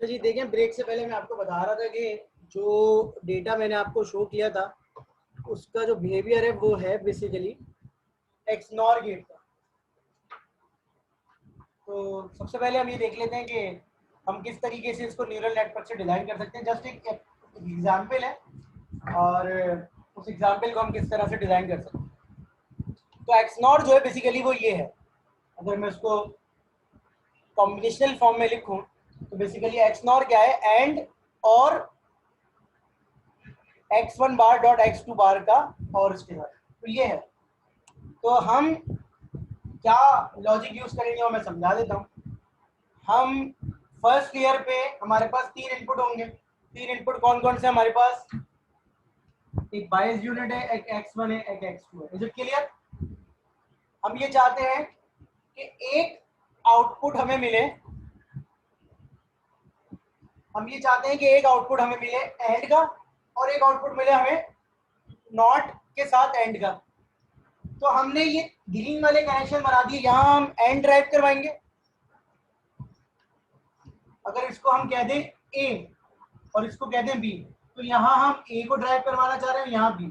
तो जी देखें, ब्रेक से पहले मैं आपको बता रहा था कि जो डेटा मैंने आपको शो किया था उसका जो बिहेवियर है वो है बेसिकली एक्सनॉर गेट का। तो सबसे पहले हम ये देख लेते हैं कि हम किस तरीके से इसको न्यूरल नेटवर्क से डिज़ाइन कर सकते हैं। जस्ट एक एग्जाम्पल है और उस एग्जाम्पल को हम किस तरह से डिज़ाइन कर सकते हैं। तो एक्सनॉर जो है बेसिकली वो ये है, अगर मैं उसको कॉम्बिनेशनल फॉर्म में लिखूं तो बेसिकली एक्सनॉर क्या है, एंड और x1 बार डॉट x2 बार का और इसके साथ, तो ये है। तो हम क्या लॉजिक यूज करेंगे वो मैं समझा देता हूँ। हम फर्स्ट लेयर पे हमारे पास तीन इनपुट होंगे। तीन इनपुट कौन कौन से हमारे पास? एक बायस यूनिट है, एक x1 है, एक x2 है। Is it clear? हम ये चाहते हैं कि एक आउटपुट हमें मिले, हम ये चाहते हैं कि एक आउटपुट हमें मिले एंड का और एक आउटपुट मिले हमें नॉट के साथ एंड का। तो हमने ये ग्रीन वाले कनेक्शन बना दिए, यहां हम एंड ड्राइव करवाएंगे। अगर इसको हम कह दें ए और इसको कह दें बी, तो यहां हम ए को ड्राइव करवाना चाह रहे हैं, यहां बी।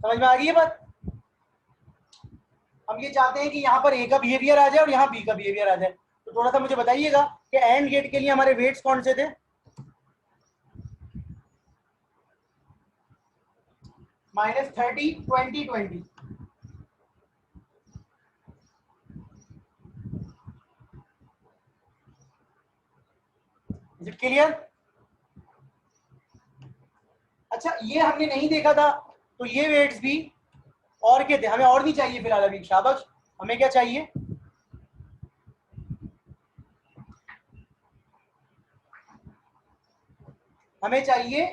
समझ में आ गई है बात? हम ये चाहते हैं कि यहाँ पर ए का बिहेवियर आ जाए और यहाँ बी का बिहेवियर आ जाए। तो थोड़ा सा मुझे बताइएगा कि एंड गेट के लिए हमारे वेट्स कौन से थे? -30, 20, 20। Is it clear? अच्छा, ये हमने नहीं देखा था, तो ये वेट्स भी और के थे, हमें और नहीं चाहिए फिलहाल अभी। शाबाश, हमें क्या चाहिए? हमें चाहिए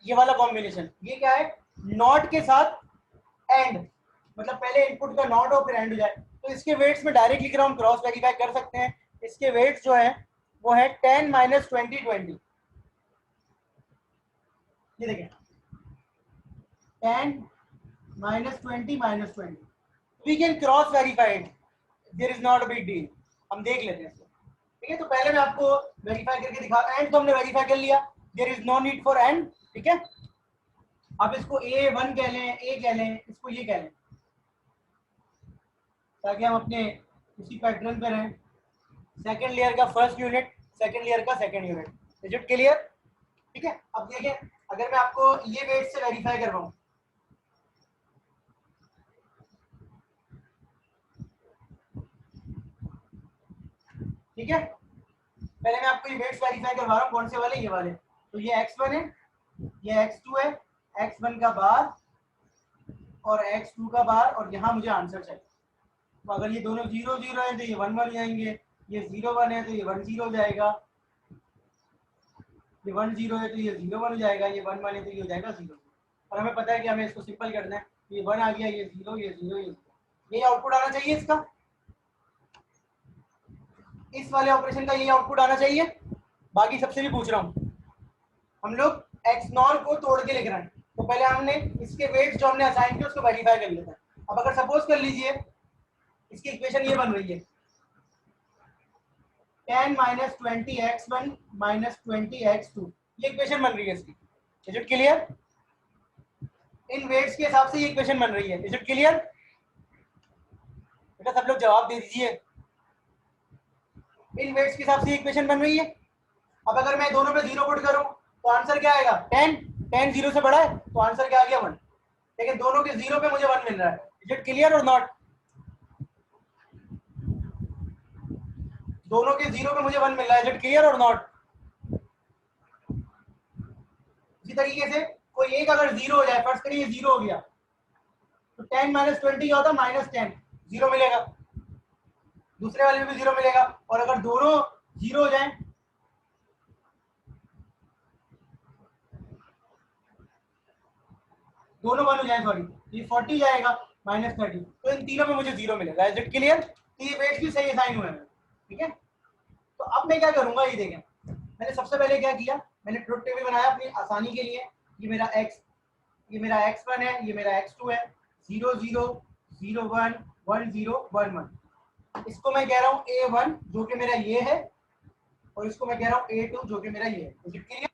ये वाला कॉम्बिनेशन। ये क्या है? नॉट के साथ एंड, मतलब पहले इनपुट का नॉट और फिर एंड हो जाए। तो इसके वेट्स में डायरेक्ट लिख रहा हूँ, क्रॉस वेरीफाई कर सकते हैं। इसके वेट्स जो है वो है 10 -20 20। ये देखें, 10 -20 -20। We can cross verify it, there is not a big deal. हम देख लेते हैं इसको, ठीक है? तो पहले मैं आपको वेरीफाई करके दिखा, एंड तो हमने वेरीफाई कर लिया, there is no need for and, ठीक है? आप इसको A1 कह लें, ए कह लें, इसको ये कह लें, ताकि हम अपने उसी पैटर्न पर रहें। सेकेंड लेयर का फर्स्ट यूनिट, सेकेंड लेयर का second unit. Is it clear? ठीक है, अब देखें, अगर मैं आपको ये वेट से वेरीफाई करवाऊं, ठीक है? पहले मैं आपको ये वेट्स वेरीफाई करवा रहा हूँ, कौन से वाले? ये वाले। तो ये x1 है, ये x2 है, x1 का बार और x2 का बार, और यहाँ मुझे आंसर चाहिए। तो अगर ये दोनों 0 0 है तो ये 1 1 जाएंगे, ये 0 1 है तो ये 1 0 जाएगा, ये 1 0 है तो ये 0 1 हो जाएगा, ये 1 1 है तो ये हो जाएगा 0। और हमें पता है कि हमें इसको सिंपल करना है। ये 1 आ गया, ये 0, ये 0, ये 0, ये आउटपुट आना चाहिए इसका। इस वाले ऑपरेशन का ये आउटपुट आना चाहिए। बाकी सबसे भी पूछ रहा हूँ, हम लोग एक्स नॉर को तोड़ के लिख रहे हैं, तो पहले हमने इसके वेट्स जो हमने असाइन किए उसको वेरीफाई कर लेते हैं। अब अगर सपोज कर लीजिए इसकी इक्वेशन ये बन रही है, 10 -20 x1 -20 x2, ये इक्वेशन बन रही है इसकी। Is it clear? In weights के हिसाब से ये इक्वेशन बन रही है। Is it clear? बेटा सब लोग जवाब दे दीजिए। इन वेट्स के हिसाब से इक्वेशन बन रही है। अब अगर मैं दोनों पे 0 पुट करूं तो आंसर क्या आएगा? 10। 10 0 से बड़ा है तो आंसर क्या आ गया? 1। लेकिन दोनों के 0 पे मुझे 1 मिल रहा है। इज इट क्लियर और नॉट? दोनों के 0 पे मुझे 1 मिल रहा है। इज इट क्लियर और नॉट? इसी तरीके से कोई एक अगर 0 हो जाए, फर्स्ट करिए 0 हो गया, तो 10 -20 क्या होता है? -10, 0 मिलेगा। दूसरे वाले में भी 0 मिलेगा। और अगर दोनों 0 हो जाए, दोनों 1 हो जाए, सॉरी, ये 40 जाएगा -30, तो इन तीनों में मुझे 0 मिलेगा। Is it clear? तो ये वेट्स भी सही असाइन हुए हैं, ठीक है? तो अब मैं क्या करूंगा, ये देखें, मैंने सबसे पहले क्या किया, मैंने ट्रुथ टेबल बनाया अपनी आसानी के लिए। ये मेरा x1 है, ये मेरा x2 है, 0 0 0 1 1 0 1 1। इसको मैं कह रहा हूँ A1, जो कि मेरा ये है, और इसको मैं कह रहा हूँ A2 जो कि मेरा ये है। Is it clear?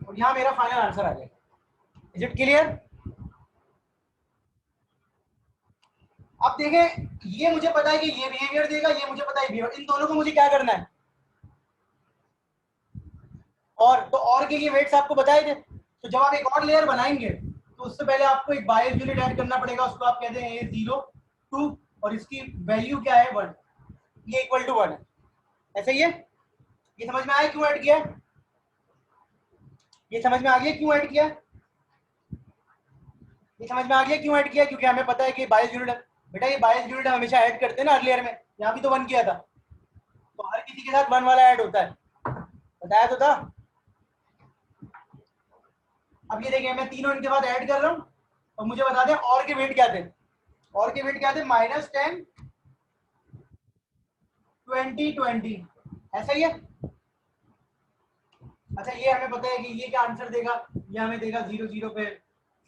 और यहाँ मेरा फाइनल आंसर आ गया। Is it clear? अब देखें, ये मुझे पता है कि ये बिहेवियर देगा, ये मुझे पता है बिहेवियर, इन दोनों को मुझे क्या करना है, और तो और के लिए वेट्स आपको बताए थे। तो जब आप एक और लेयर बनाएंगे तो उससे पहले आपको एक बायस यूनिट ऐड करना पड़ेगा, उसको आप कहते हैं A02 और इसकी वैल्यू क्या है 1, ये इक्वल टू 1 है। ऐसा ही है? ये समझ में आया क्यों ऐड किया? ये समझ में आ गया क्यों ऐड किया? ये समझ में आ गया क्यों ऐड किया? क्योंकि हमें पता है कि बायस यूनिट है। बेटा ये बायस यूनिट हम हमेशा ऐड करते हैं ना, अर्लियर में यहाँ भी तो 1 किया था, तो हर किसी के साथ 1 वाला ऐड होता है, बताया तो था। अब ये देखिए मैं तीनों इनके बाद ऐड कर रहा हूँ और मुझे बता दें और के वेट क्या थे। और के वेट क्या थे? -10, 20, 20। ऐसा ही है? अच्छा ये हमें पता है कि ये क्या आंसर देगा, ये हमें देगा 0 0 पे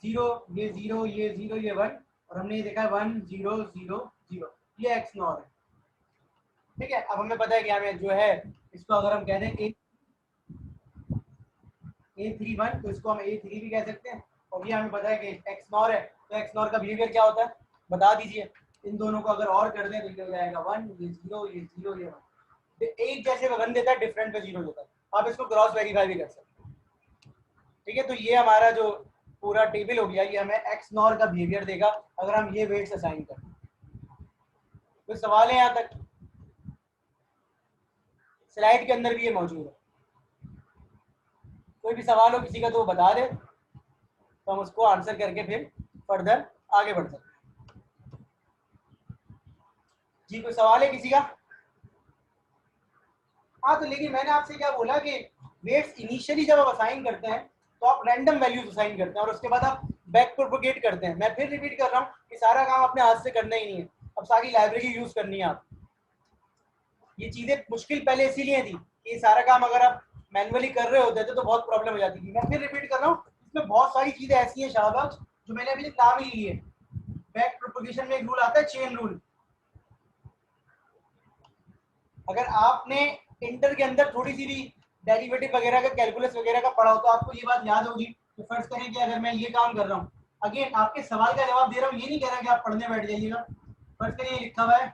0, ये 0, ये 0, ये 1, और हमने ये देखा है 1 0 0 0, ये एक्स नॉर है। ठीक है, अब हमें पता है कि हमें जो है इसको अगर हम कह दें A31 तो इसको हम A3 भी कह सकते हैं, और ये हमें पता है कि एक्स नॉर है, तो एक्स नॉर का बिहेवियर क्या होता है बता दीजिए। इन दोनों को अगर और कर दें तो ये हो जाएगा 1, ये 0, ये 0, ये 1। एक जैसे 1 देता है, डिफरेंट पे 0 देता है। आप इसको क्रॉस वेरीफाई भी कर सकते हैं। ठीक है, तो ये हमारा जो पूरा टेबल हो गया, ये हमें एक्स नॉर का बिहेवियर देगा अगर हम ये वेट्स असाइन करें। कोई सवाल है यहाँ तक? स्लाइड के अंदर भी ये मौजूद है, कोई भी सवाल हो किसी का तो वो बता दे, तो हम उसको आंसर करके फिर फर्दर आगे बढ़ सकते हैं। जी कोई सवाल है किसी का? हाँ, तो लेकिन मैंने आपसे क्या बोला कि वेट्स इनिशियली जब आप असाइन करते हैं तो आप रैंडम वैल्यूज असाइन करते हैं और उसके बाद आप बैक प्रोपोगेट करते हैं। मैं फिर रिपीट कर रहा हूँ कि सारा काम अपने हाथ से करना ही नहीं है, अब सारी लाइब्रेरी यूज करनी है आप। ये चीजें मुश्किल पहले इसीलिए थी कि ये सारा काम अगर आप मैनुअली कर रहे होते थे तो बहुत प्रॉब्लम हो जाती थी। मैं फिर रिपीट कर रहा हूँ, इसमें बहुत सारी चीजें ऐसी हैं शाहबाज जो मैंने अभी तक नाम ही ली है। बैक प्रोपोगेशन में एक रूल आता है, चेन रूल। अगर आपने इंटर के अंदर थोड़ी सी भी डेरिवेटिव वगैरह का, कैलकुलस वगैरह का पढ़ा हो तो आपको ये बात याद होगी कि फर्ज करें कि अगर मैं ये काम कर रहा हूँ, अगेन आपके सवाल का जवाब दे रहा हूँ, ये नहीं कह रहा कि आप पढ़ने बैठ जाइएगा। फर्ज करें ये लिखा हुआ है,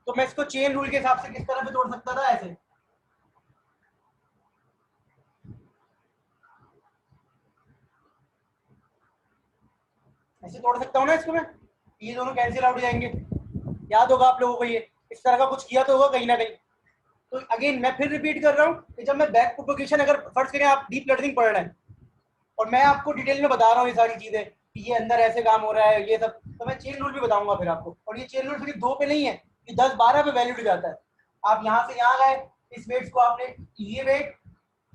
तो मैं इसको चेन रूल के हिसाब से किस तरह से तोड़ सकता था? ऐसे तोड़ सकता हूँ ना इसको मैं, ये दोनों कैंसिल आउट हो जाएंगे। याद होगा आप लोगों को, ये इस तरह का कुछ किया तो होगा कहीं ना कहीं। तो अगेन मैं फिर रिपीट कर रहा हूँ कि जब मैं बैक प्रोपोगेशन, अगर फर्ज करें आप डीप लर्निंग पढ़ रहे हैं और मैं आपको डिटेल में बता रहा हूँ ये सारी चीजें कि ये अंदर ऐसे काम हो रहा है ये सब, तो मैं चेन रूल भी बताऊंगा फिर आपको। और ये चेन रूल सिर्फ 2 पे नहीं है, ये 10-12 पे वैलिड हो जाता है। आप यहाँ से यहाँ गए, इस वेट्स को आपने, ये वेट,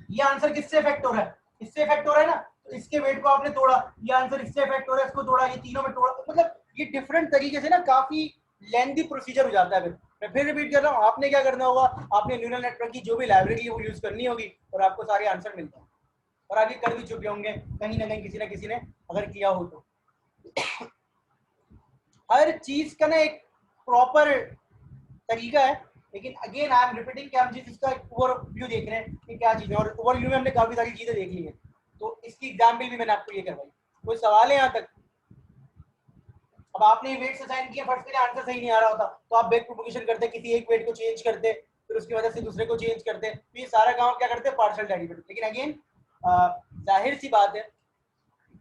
ये आंसर किससे इफेक्ट हो रहा है? इससे इफेक्ट हो रहा है ना, तो इसके वेट को आपने तोड़ा, ये आंसर इससे इफेक्ट हो रहा है, इसको तोड़ा, ये तीनों में तोड़ा, मतलब ये डिफरेंट तरीके से ना काफी लेंथी प्रोसीजर हो जाता है। मैं फिर रिपीट कर रहा हूँ, आपने क्या करना होगा, आपने न्यूरल नेटवर्क की जो भी लाइब्रेरी है वो यूज करनी होगी और आपको सारे आंसर मिलते हैं। और आगे कर भी चुके होंगे कहीं ना कहीं, किसी ना किसी ने अगर किया हो तो। हर चीज का ना एक प्रॉपर तरीका है, लेकिन अगेन आई एम रिपीटिंग कि हम जिस इसका ओवरव्यू देख रहे हैं कि क्या चीज़ है, और ओवरव्यू में हमने काफी सारी चीजें देख ली हैं, तो इसकी एग्जाम्पल भी मैंने आपको ये करवाई। कोई सवाल है यहाँ तक? अब आपने वेट असाइन किया, फर्स्ट के लिए आंसर सही नहीं आ रहा होता तो आप बैक प्रोपोगेशन करते, किसी एक वेट को चेंज करते, फिर उसकी वजह से दूसरे को चेंज करते, तो ये सारा काम क्या करते हैं, पार्शियल डेरिवेटिव। लेकिन अगेन जाहिर सी बात है,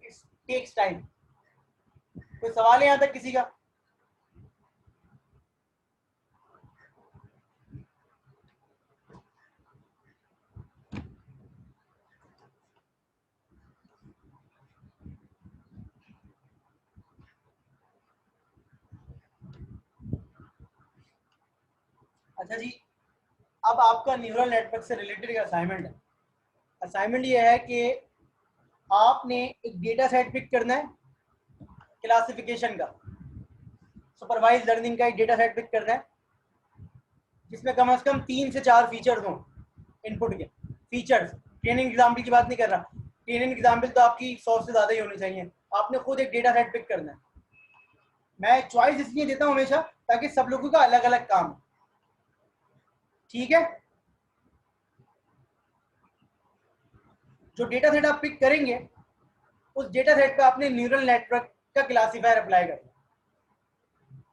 इट टेक्स टाइम। कोई सवाल है यहाँ तक किसी का? अच्छा जी, अब आपका न्यूरल नेटवर्क से रिलेटेड असाइनमेंट है। असाइनमेंट ये है कि आपने एक डेटा सेट पिक करना है क्लासिफिकेशन का, सुपरवाइज लर्निंग का एक डेटा सेट पिक करना है जिसमें कम से कम 3 से 4 फीचर्स हों इनपुट के। फीचर्स, ट्रेनिंग एग्जाम्पल की बात नहीं कर रहा, ट्रेनिंग एग्जाम्पल तो आपकी 100 से ज़्यादा ही होनी चाहिए। आपने खुद एक डेटा सेट पिक करना है, मैं चॉइस इसलिए देता हूँ हमेशा ताकि सब लोगों का अलग अलग काम हो, ठीक है। जो डेटा सेट आप पिक करेंगे उस डेटा सेट पे आपने न्यूरल नेटवर्क का क्लासीफायर अप्लाई करना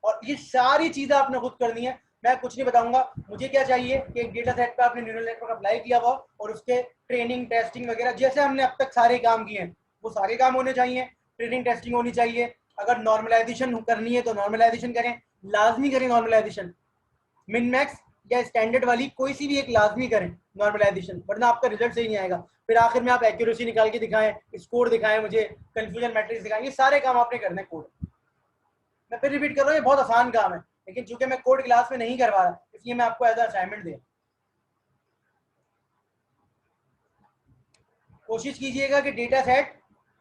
और ये सारी चीजें आपने खुद करनी है। मैं कुछ नहीं बताऊंगा, मुझे क्या चाहिए कि एक डेटा सेट पे आपने न्यूरल नेटवर्क अप्लाई किया हुआ और उसके ट्रेनिंग टेस्टिंग वगैरह जैसे हमने अब तक सारे काम किए हैं वो सारे काम होने चाहिए। ट्रेनिंग टेस्टिंग होनी चाहिए, अगर नॉर्मलाइजेशन करनी है तो नॉर्मलाइजेशन करें, लाजमी करें नॉर्मलाइजेशन, मिन मैक्स या स्टैंडर्ड वाली कोई सी भी एक लाजमी करें नॉर्मलाइजेशन, वरना आपका रिजल्ट सही नहीं आएगा। फिर आखिर में आप एक्यूरेसी निकाल के दिखाएं, स्कोर दिखाएं, मुझे कंफ्यूजन मैट्रिक्स दिखाएं, ये सारे काम आपने करने कोड। मैं फिर रिपीट कर रहा हूँ, ये बहुत आसान काम है, लेकिन चूंकि मैं कोड क्लास में नहीं करवा रहा इसलिए मैं आपको एज असाइनमेंट दे। कोशिश कीजिएगा कि डेटा सेट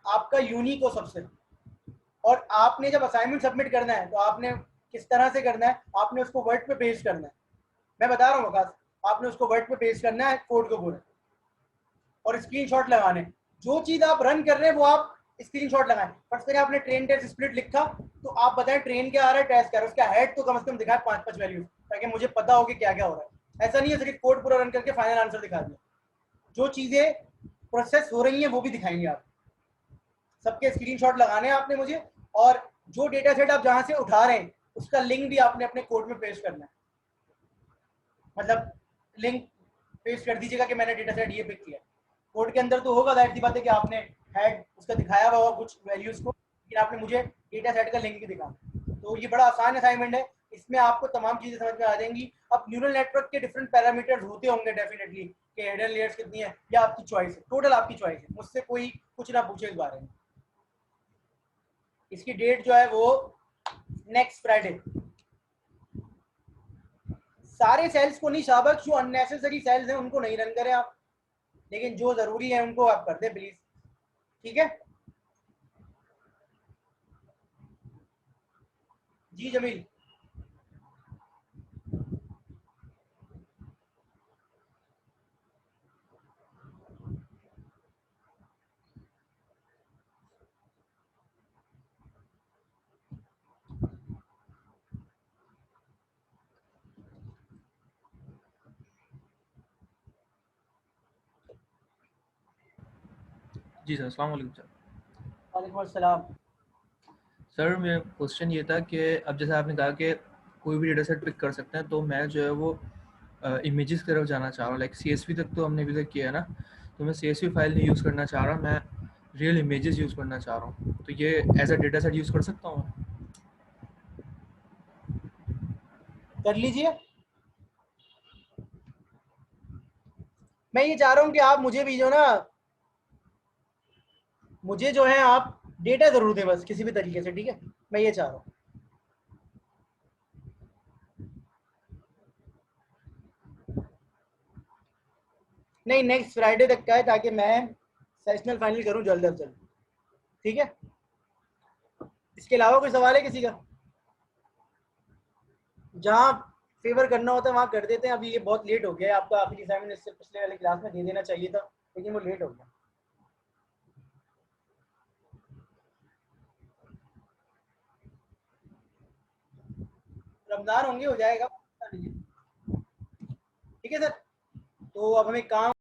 आपका यूनिक हो सबसे, और आपने जब असाइनमेंट सबमिट करना है तो आपने किस तरह से करना है, आपने उसको वर्ड पे पेस्ट करना है। मैं बता रहा हूँ वकास, आपने उसको वर्ड पे पेस्ट करना है कोड को पूरा, और स्क्रीनशॉट लगाने। जो चीज आप रन कर रहे हैं वो आप स्क्रीनशॉट लगाएं। फर्स्ट करें आपने ट्रेन टेस्ट स्प्लिट लिखा तो आप बताएं ट्रेन क्या आ रहा है, टेस्ट क्या आ रहा है, उसका हेड तो कम से कम दिखाए 5-5 वैल्यूज, ताकि मुझे पता हो कि क्या क्या हो रहा है। ऐसा नहीं है सिर्फ कोड पूरा रन करके फाइनल आंसर दिखा दिया, जो चीजें प्रोसेस हो रही हैं वो भी दिखाएंगे आप। सबके स्क्रीनशॉट लगाने हैं आपने मुझे, और जो डेटा सेट आप जहां से उठा रहे हैं उसका लिंक भी आपने अपने कोड में पेस्ट करना है। मतलब लिंक पेस्ट कर दीजिएगा कि मैंने डेटा सेट ये पिक किया। कोड के अंदर तो होगा, जाहिर सी बात है कि आपने हेड उसका दिखाया हुआ होगा कुछ वैल्यूज को, लेकिन आपने मुझे डेटा सेट का लिंक भी दिखाना। तो ये बड़ा आसान असाइनमेंट है, इसमें आपको तमाम चीजें समझ में आ जाएंगी। अब न्यूरल नेटवर्क के डिफरेंट पैरामीटर्स होते होंगे डेफिनेटली, कि हिडन लेयर्स कितनी है, या आपकी चॉइस है, टोटल आपकी चॉइस है, मुझसे कोई कुछ ना पूछे इस बारे में। इसकी डेट जो है वो नेक्स्ट फ्राइडे। सारे सेल्स को नहीं शाबक, जो अननेसेसरी सेल्स हैं उनको नहीं रन करें आप, लेकिन जो जरूरी है उनको आप कर दें प्लीज, ठीक है। जी जमील। जी सर, अस्सलाम वालेकुम सर। वालेकुम अस्सलाम। सर मेरा क्वेश्चन ये था कि अब जैसे आपने कहा कि कोई भी डेटा सेट पिक कर सकते हैं, तो मैं जो है वो इमेजेस की तरफ जाना चाह रहा हूँ। लाइक सीएसवी तक तो हमने अभी तक किया है ना, तो मैं सीएसवी फाइल नहीं यूज़ करना चाह रहा, मैं रियल इमेजेस यूज़ करना चाह रहा हूँ। तो ये as a data set use कर सकता हूँ मैं? कर लीजिए। मैं ये चाह रहा हूँ कि आप मुझे भी जो ना, मुझे जो है आप डेटा जरूर दें बस किसी भी तरीके से, ठीक है। मैं ये चाह रहा हूँ। नहीं, नेक्स्ट फ्राइडे तक का है, ताकि मैं सेशनल फाइनल करूँ जल्द अज जल्द, ठीक है। इसके अलावा कोई सवाल है किसी का? जहाँ फेवर करना होता है वहाँ कर देते हैं। अभी ये बहुत लेट हो गया है, आपका आखिरी असाइनमेंट इससे पिछले वाले क्लास में दे देना चाहिए था, लेकिन वो लेट हो गया। रमजान होंगे, हो जाएगा, ठीक है सर। तो अब हमें काम